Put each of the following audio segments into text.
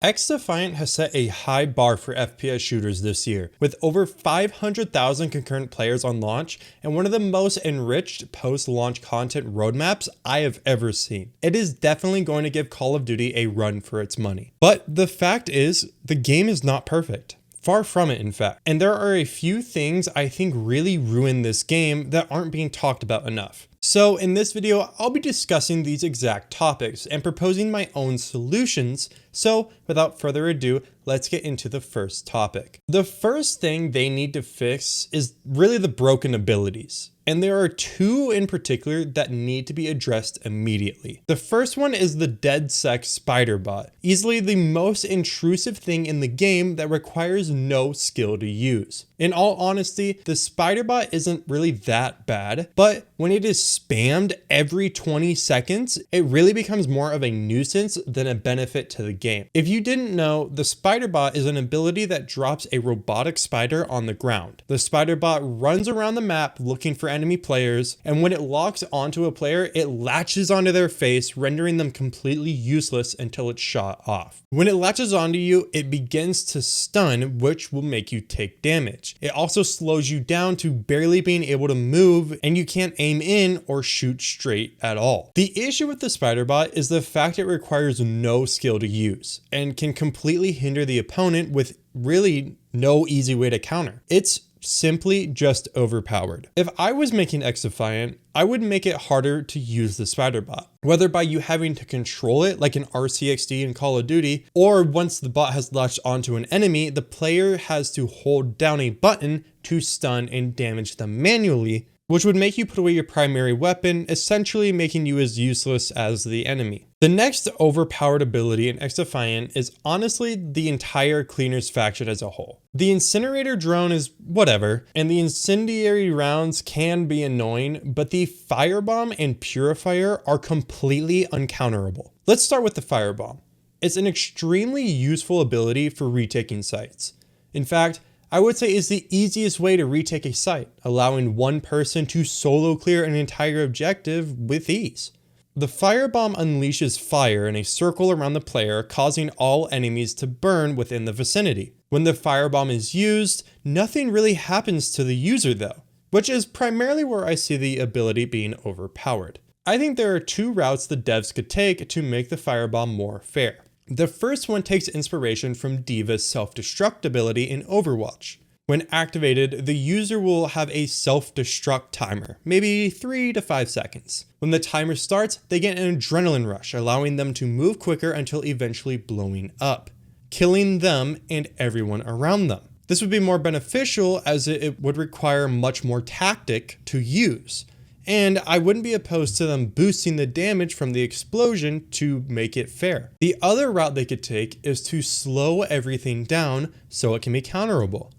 XDefiant has set a high bar for FPS shooters this year, with over 500,000 concurrent players on launch and one of the most enriched post-launch content roadmaps I have ever seen. It is definitely going to give Call of Duty a run for its money. But the fact is, the game is not perfect. Far from it, in fact. And there are a few things I think really ruin this game that aren't being talked about enough. So in this video, I'll be discussing these exact topics and proposing my own solutions. So without further ado, let's get into the first topic. The first thing they need to fix is really the broken abilities. And there are two in particular that need to be addressed immediately. The first one is the DedSec spider bot, easily the most intrusive thing in the game that requires no skill to use. In all honesty, the spider bot isn't really that bad, but when it is spammed every 20 seconds, it really becomes more of a nuisance than a benefit to the game. If you didn't know, the spider bot is an ability that drops a robotic spider on the ground. The spider bot runs around the map looking for enemy players, and when it locks onto a player, it latches onto their face, rendering them completely useless until it's shot off. When it latches onto you, it begins to stun, which will make you take damage. It also slows you down to barely being able to move, and you can't aim in or shoot straight at all. The issue with the spider bot is the fact it requires no skill to use and can completely hinder the opponent with really no easy way to counter. It's simply just overpowered. If I was making XDefiant, I would make it harder to use the spider bot, whether by you having to control it like an RCXD in Call of Duty, or once the bot has latched onto an enemy, the player has to hold down a button to stun and damage them manually, which would make you put away your primary weapon, essentially making you as useless as the enemy. The next overpowered ability in XDefiant is honestly the entire Cleaners faction as a whole. The incinerator drone is whatever, and the incendiary rounds can be annoying, but the firebomb and purifier are completely uncounterable. Let's start with the firebomb. It's an extremely useful ability for retaking sites. In fact, I would say is the easiest way to retake a site, allowing one person to solo clear an entire objective with ease. The firebomb unleashes fire in a circle around the player, causing all enemies to burn within the vicinity. When the firebomb is used, nothing really happens to the user though, which is primarily where I see the ability being overpowered. I think there are two routes the devs could take to make the firebomb more fair. The first one takes inspiration from D.Va's self-destruct ability in Overwatch. When activated, the user will have a self-destruct timer, maybe 3 to 5 seconds. When the timer starts, they get an adrenaline rush, allowing them to move quicker until eventually blowing up, killing them and everyone around them. This would be more beneficial as it would require much more tactic to use. And I wouldn't be opposed to them boosting the damage from the explosion to make it fair. The other route they could take is to slow everything down so it can be counterable.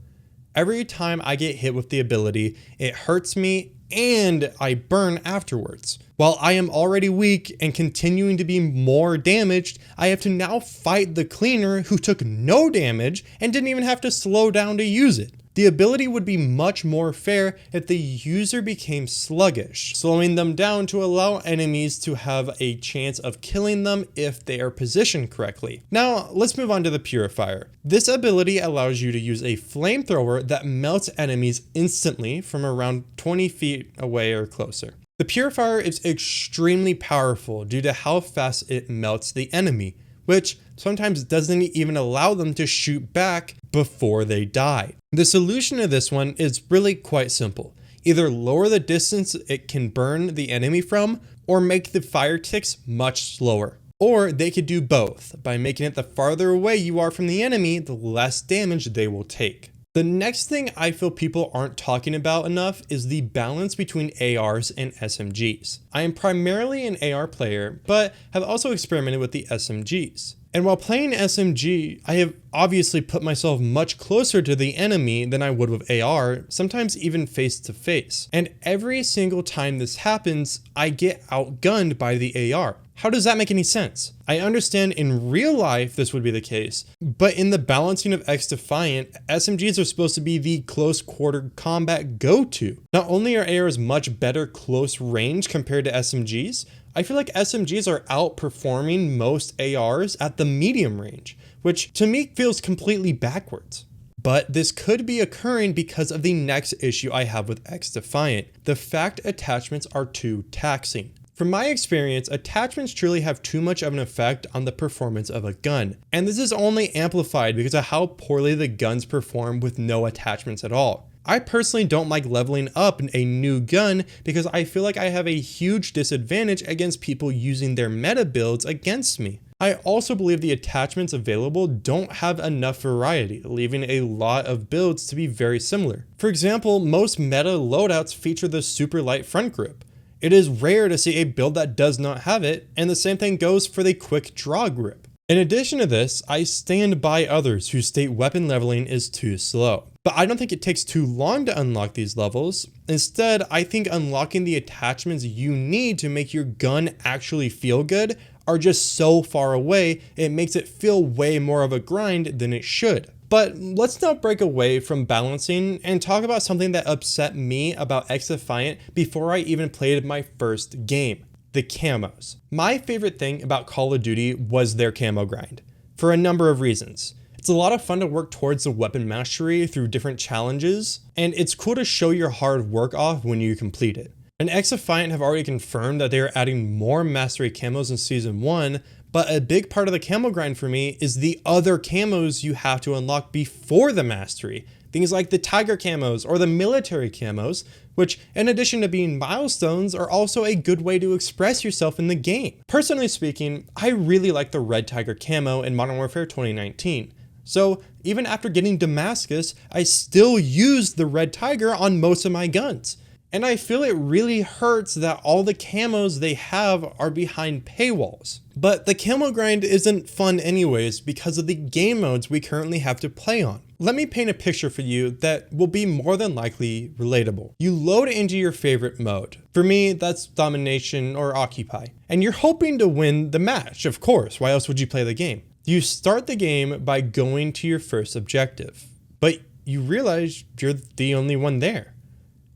Every time I get hit with the ability, it hurts me and I burn afterwards. While I am already weak and continuing to be more damaged, I have to now fight the cleaner who took no damage and didn't even have to slow down to use it. The ability would be much more fair if the user became sluggish, slowing them down to allow enemies to have a chance of killing them if they are positioned correctly. Now, let's move on to the purifier. This ability allows you to use a flamethrower that melts enemies instantly from around 20 feet away or closer. The purifier is extremely powerful due to how fast it melts the enemy, which sometimes doesn't even allow them to shoot back before they die. The solution to this one is really quite simple. Either lower the distance it can burn the enemy from, or make the fire ticks much slower. Or they could do both by making it the farther away you are from the enemy, the less damage they will take. The next thing I feel people aren't talking about enough is the balance between ARs and SMGs. I am primarily an AR player, but have also experimented with the SMGs. And while playing SMG, I have obviously put myself much closer to the enemy than I would with AR, sometimes even face to face. And every single time this happens, I get outgunned by the AR. How does that make any sense? I understand in real life this would be the case, but in the balancing of XDefiant, SMGs are supposed to be the close quarter combat go-to. Not only are ARs much better close range compared to SMGs, I feel like SMGs are outperforming most ARs at the medium range, which to me feels completely backwards. But this could be occurring because of the next issue I have with XDefiant, the fact attachments are too taxing. From my experience, attachments truly have too much of an effect on the performance of a gun, and this is only amplified because of how poorly the guns perform with no attachments at all. I personally don't like leveling up a new gun because I feel like I have a huge disadvantage against people using their meta builds against me. I also believe the attachments available don't have enough variety, leaving a lot of builds to be very similar. For example, most meta loadouts feature the super light front grip. It is rare to see a build that does not have it, and the same thing goes for the quick draw grip. In addition to this, I stand by others who state weapon leveling is too slow. But I don't think it takes too long to unlock these levels. Instead, I think unlocking the attachments you need to make your gun actually feel good are just so far away, it makes it feel way more of a grind than it should. But let's not break away from balancing and talk about something that upset me about XDefiant before I even played my first game, the camos. My favorite thing about Call of Duty was their camo grind, for a number of reasons. It's a lot of fun to work towards the weapon mastery through different challenges, and it's cool to show your hard work off when you complete it. And XDefiant have already confirmed that they are adding more mastery camos in Season 1, but a big part of the camo grind for me is the other camos you have to unlock before the mastery. Things like the tiger camos or the military camos, which in addition to being milestones are also a good way to express yourself in the game. Personally speaking, I really like the red tiger camo in Modern Warfare 2019. So even after getting Damascus, I still used the red tiger on most of my guns. And I feel it really hurts that all the camos they have are behind paywalls. But the camo grind isn't fun anyways because of the game modes we currently have to play on. Let me paint a picture for you that will be more than likely relatable. You load into your favorite mode. For me, that's domination or occupy. And you're hoping to win the match, of course. Why else would you play the game? You start the game by going to your first objective, but you realize you're the only one there.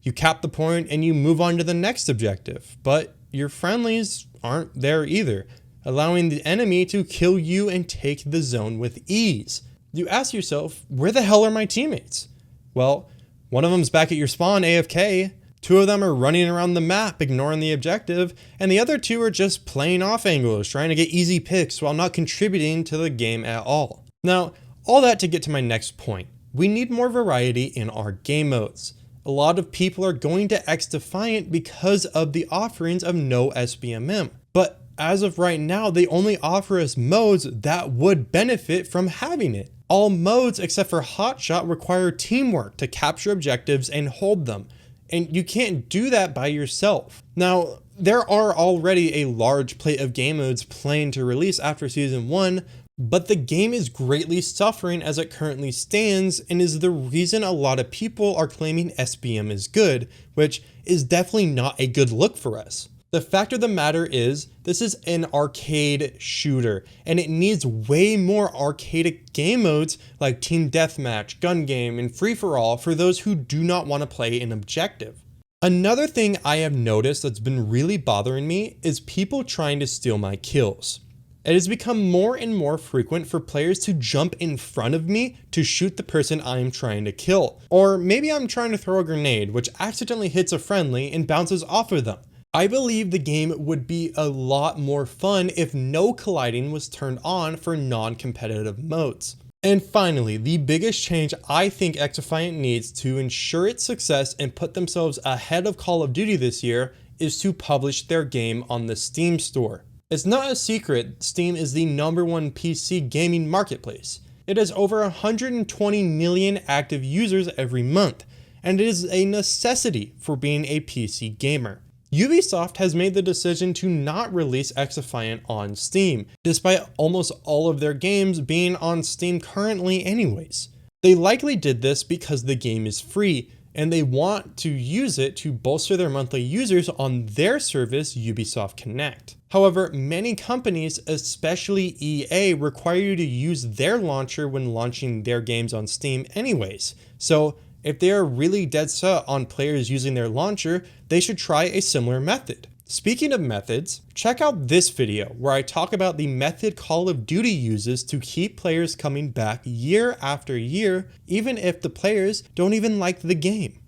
You cap the point and you move on to the next objective, but your friendlies aren't there either, allowing the enemy to kill you and take the zone with ease. You ask yourself, where the hell are my teammates? Well, one of them's back at your spawn AFK, two of them are running around the map ignoring the objective, and the other two are just playing off angles, trying to get easy picks while not contributing to the game at all. Now, all that to get to my next point. We need more variety in our game modes. A lot of people are going to XDefiant because of the offerings of no SBMM. But as of right now, they only offer us modes that would benefit from having it. All modes except for Hotshot require teamwork to capture objectives and hold them. And you can't do that by yourself. Now, there are already a large plate of game modes planned to release after Season 1, but the game is greatly suffering as it currently stands and is the reason a lot of people are claiming SBM is good, which is definitely not a good look for us. The fact of the matter is, this is an arcade shooter, and it needs way more arcade game modes like Team Deathmatch, Gun Game, and Free-for-All for those who do not want to play an objective. Another thing I have noticed that's been really bothering me is people trying to steal my kills. It has become more and more frequent for players to jump in front of me to shoot the person I am trying to kill. Or maybe I'm trying to throw a grenade, which accidentally hits a friendly and bounces off of them. I believe the game would be a lot more fun if no colliding was turned on for non-competitive modes. And finally, the biggest change I think XDefiant needs to ensure its success and put themselves ahead of Call of Duty this year is to publish their game on the Steam store. It's not a secret, Steam is the #1 PC gaming marketplace. It has over 120 million active users every month, and it is a necessity for being a PC gamer. Ubisoft has made the decision to not release XDefiant on Steam, despite almost all of their games being on Steam currently anyways. They likely did this because the game is free, and they want to use it to bolster their monthly users on their service Ubisoft Connect. However, many companies, especially EA, require you to use their launcher when launching their games on Steam anyways. So if they are really dead set on players using their launcher, they should try a similar method. Speaking of methods, check out this video where I talk about the method Call of Duty uses to keep players coming back year after year, even if the players don't even like the game.